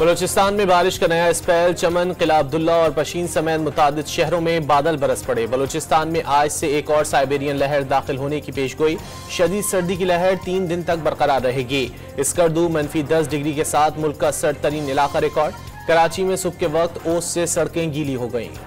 बलूचिस्तान में बारिश का नया स्पेल। चमन, किला अब्दुल्ला और पशीन समेत मुतादिद शहरों में बादल बरस पड़े। बलूचिस्तान में आज से एक और साइबेरियन लहर दाखिल होने की पेशगोई। शदीद सर्दी की लहर 3 दिन तक बरकरार रहेगी। स्कर्दू -10 डिग्री के साथ मुल्क का सर्द तरीन इलाका रिकॉर्ड। कराची में सुबह के वक्त ओस से सड़कें गीली हो गईं।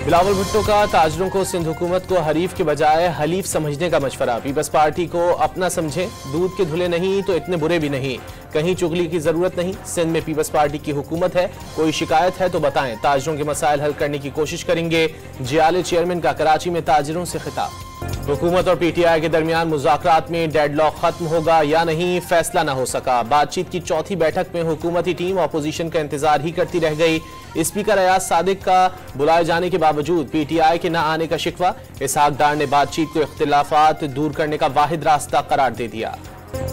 बिलावल भुट्टो का ताजरों को सिंध हुकूमत को हरीफ के बजाय हलीफ समझने का मशवरा। पीपल्स पार्टी को अपना समझें, दूध के धुले नहीं तो इतने बुरे भी नहीं, कहीं चुगली की जरूरत नहीं। सिंध में पीपल्स पार्टी की हुकूमत है, कोई शिकायत है तो बताएं, ताजरों के मसाइल हल करने की कोशिश करेंगे। जियाले चेयरमैन का कराची में ताजरों से खिताब। हुकूमत और पीटीआई के दरमियान मुज़ाकरात में डेडलॉक खत्म होगा या नहीं, फैसला न हो सका। बातचीत की चौथी बैठक में हुकूमती टीम अपोजिशन का इंतजार ही करती रह गई। स्पीकर अयाज सादिक का बुलाए जाने के बावजूद पीटीआई के न आने का शिकवा। इसहाक डार ने बातचीत को इख्तिलाफात दूर करने का वाहिद रास्ता करार दे दिया।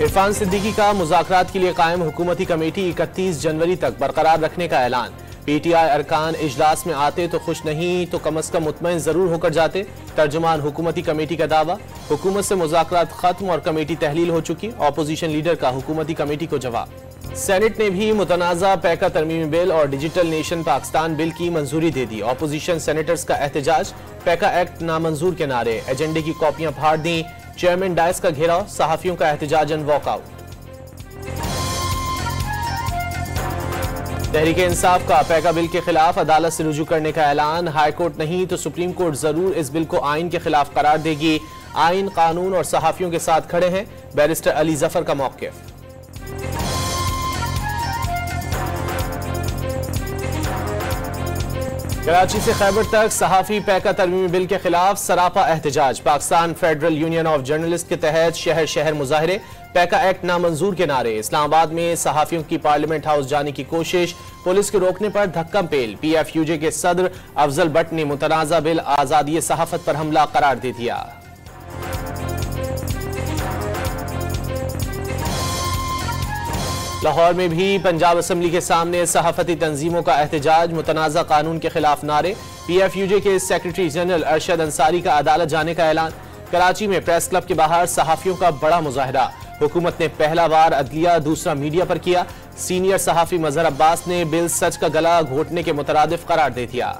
इरफान सिद्दीकी का मुज़ाकरात के लिए कायम हुकूमती कमेटी 31 जनवरी तक बरकरार रखने का ऐलान। पीटीआई अरकान इजलास में आते तो खुश नहीं तो कम अज कम मुतमईन जरूर होकर जाते। तर्जुमान हुकूमती कमेटी का दावा। हुकूमत से मुज़ाकरात खत्म और कमेटी तहलील हो चुकी। ऑपोजिशन लीडर का हुकूमती कमेटी को जवाब। सेनेट ने भी मुतनाज़ा पैका तरमीमी बिल और डिजिटल नेशन पाकिस्तान बिल की मंजूरी दे दी। ऑपोजिशन सेनेटर्स का एहतजाज। पैका एक्ट नामंजूर के नारे। एजेंडे की कॉपियां फाड़ दी। चेयरमैन डायस का घेराव। सहाफियों का एहतजाजन वॉकआउट। तहरीक इंसाफ का पैका बिल के खिलाफ अदालत से रुजू करने का ऐलान। हाई कोर्ट नहीं तो सुप्रीम कोर्ट जरूर इस बिल को आइन के खिलाफ करार देगी। आइन, कानून और सहाफियों के साथ खड़े हैं। बैरिस्टर अली जफर का मौक़िफ़। कराची से खैबर तक सहाफी पैका तरमीमी बिल के खिलाफ सरापा एहतजाज। Pakistan federal union of journalist के तहत शहर शहर मुजाहरे। पैका एक्ट नामंजूर के नारे। इस्लामाबाद में सहाफियों की पार्लियामेंट हाउस जाने की कोशिश। पुलिस के रोकने पर धक्का पेल। PFUJ के सदर अफजल भट्ट ने मुतनाज़ा बिल आजादी सहाफत पर हमला करार दे दिया। लाहौर में भी पंजाब असम्बली के सामने सहाफती तंजीमों का एहतजाज। मुतनाज़ा कानून के खिलाफ नारे। PFUJ के सेक्रेटरी जनरल अरशद अंसारी का अदालत जाने का ऐलान। कराची में प्रेस क्लब के बाहर सहाफियों का बड़ा मुजाहरा। हुकूमत ने पहला बार अदलिया दूसरा मीडिया पर किया। सीनियर सहाफी मजहर अब्बास ने बिल सच का गला घोटने के मुतरादिफ करार दे दिया।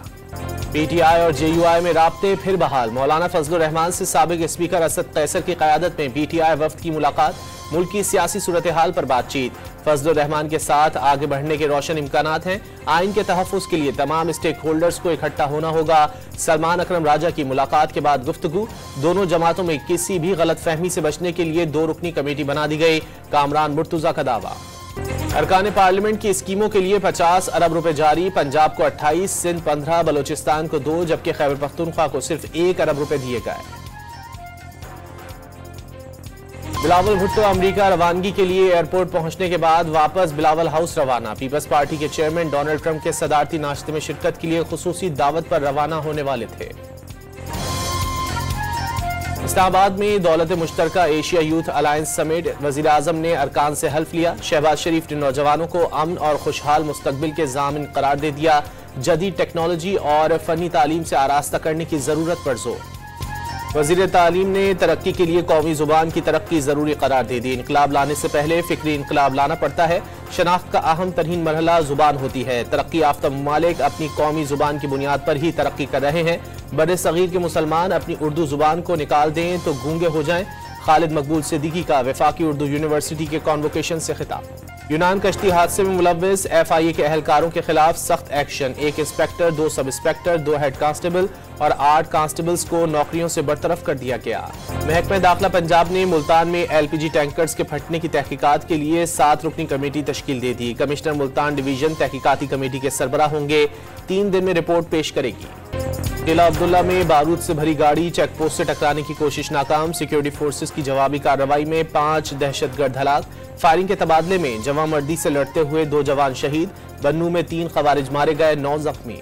PTI और JUI में राब्ते फिर बहाल। मौलाना फजलुर रहमान से साबिक स्पीकर असद कैसर की क़यादत में PTI वफ्द की मुलाकात। मुल्क की सियासी सूरत हाल पर बातचीत। फजलुर रहमान के साथ आगे बढ़ने के रोशन इम्कानात हैं। आइन के तहफ़्फ़ुज़ के लिए तमाम स्टेक होल्डर्स को इकट्ठा होना होगा। सलमान अकरम राजा की मुलाकात के बाद गुफ्तगू। दोनों जमातों में किसी भी गलत फहमी से बचने के लिए 2 रुकनी कमेटी बना दी गई। कामरान मुर्तुजा का दावा। अरकान पार्लियामेंट की स्कीमों के लिए 50 अरब रुपए जारी। पंजाब को 28, सिंध 15, बलूचिस्तान को 2 जबकि खैबर पख्तूनख्वा को सिर्फ 1 अरब रुपए दिए गए। बिलावल भुट्टो अमेरिका रवानगी के लिए एयरपोर्ट पहुंचने के बाद वापस बिलावल हाउस रवाना। पीपल्स पार्टी के चेयरमैन डोनाल्ड ट्रंप के सदारती नाश्ते में शिरकत के लिए खुसूसी दावत पर रवाना होने वाले थे। इस्लामाबाद में दौलत मुश्तरका एशिया यूथ अलायंस समेट। वजीर आजम ने अरकान से हल्फ लिया। शहबाज शरीफ ने नौजवानों को अमन और खुशहाल मुस्तकबिल के ज़ामिन करार दे दिया। जदीद टेक्नोलॉजी और फनी तालीम से आरास्ता करने की जरूरत पर जोर। वजीर तालीम ने तरक्की के लिए कौमी जुबान की तरक्की जरूरी करार दे दी। इनकलाब लाने से पहले फिक्री इनकलाब लाना पड़ता है। शनाख्त का अहम तरीन मरहला जुबान होती है। तरक्की याफ्ता ममालिक अपनी कौमी जुबान की बुनियाद पर ही तरक्की कर रहे हैं। बड़े सगीर के मुसलमान अपनी उर्दू जुबान को निकाल दें तो गूंगे हो जाएं। खालिद मकबूल सिद्दीकी का वफाकी उर्दू यूनिवर्सिटी के कॉन्वोकेशन से खिताब। यूनान कश्ती हादसे में मुलव्विस FIA के एहलकारों के खिलाफ सख्त action. 1 inspector, 2 sub inspector, 2 head constable और 8 कांस्टेबल्स को नौकरियों से बरतरफ कर दिया गया। महकमा दाखिला पंजाब ने मुल्तान में LPG टैंकर्स के फटने की तहकीकात के लिए 7 रुकनी कमेटी तश्कील दे दी। कमिश्नर मुल्तान डिवीजन तहकीकाती कमेटी के सरबराह होंगे। 3 दिन में रिपोर्ट पेश करेगी। किला अब्दुल्ला में बारूद से भरी गाड़ी चेक पोस्ट से टकराने की कोशिश नाकाम। सिक्योरिटी फोर्सेस की जवाबी कार्रवाई में 5 दहशतगर्द हलाक। फायरिंग के तबादले में जवामर्दी से लड़ते हुए 2 जवान शहीद। बन्नू में 3 खवारिज मारे गए, 9 जख्मी।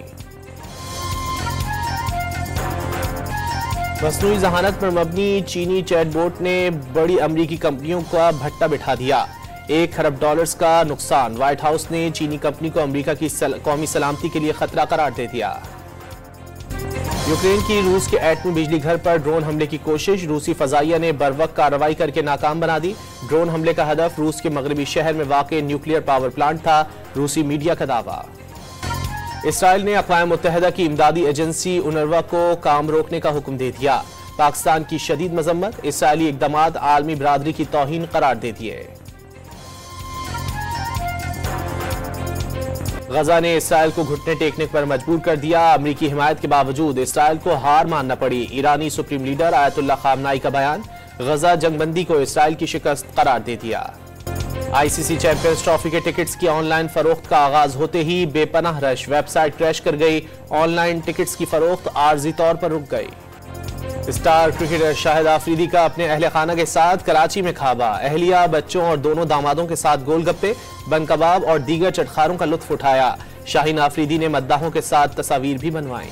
मसनूई जहानत पर मबनी चीनी चैटबोट ने बड़ी अमरीकी कंपनियों का भट्टा बिठा दिया। $1 खरब का नुकसान। व्हाइट हाउस ने चीनी कंपनी को अमरीका की कौमी सलामती के लिए खतरा करार दे दिया। यूक्रेन की रूस के एटमी बिजली घर पर ड्रोन हमले की कोशिश, रूसी फजाइया ने बरवक्त कार्रवाई करके नाकाम बना दी। ड्रोन हमले का हदफ रूस के मगरबी शहर में वाक़ न्यूक्लियर पावर प्लांट था, रूसी मीडिया का दावा। इसराइल ने अक़वाम मुत्तहिदा की इमदादी एजेंसी उनरवा को काम रोकने का हुक्म दे दिया। पाकिस्तान की शदीद मजम्मत, इसराइली इक़दामात आलमी बरादरी की तौहीन करार दे दिए। गजा ने इसराइल को घुटने टेकने पर मजबूर कर दिया। अमरीकी हिमायत के बावजूद इसराइल को हार मानना पड़ी। ईरानी सुप्रीम लीडर आयतुल्लाह खामनाई का बयान, गजा जंगबंदी को इसराइल की शिकस्त करार दे दिया। आईसीसी चैंपियंस ट्रॉफी के टिकट्स की ऑनलाइन फरोख्त का आगाज होते ही बेपनाह रश, वेबसाइट क्रैश कर गई। ऑनलाइन टिकट्स की फरोख्त आर्जी तौर पर रुक गई। स्टार क्रिकेटर शाहिद आफरीदी का अपने अहले खाना के साथ कराची में खाबा। अहलिया, बच्चों और दोनों दामादों के साथ गोलगप्पे, बन कबाब और दीगर चटखारों का लुत्फ उठाया। शाहीन आफरीदी ने मद्दाहों के साथ तस्वीर भी बनवाई।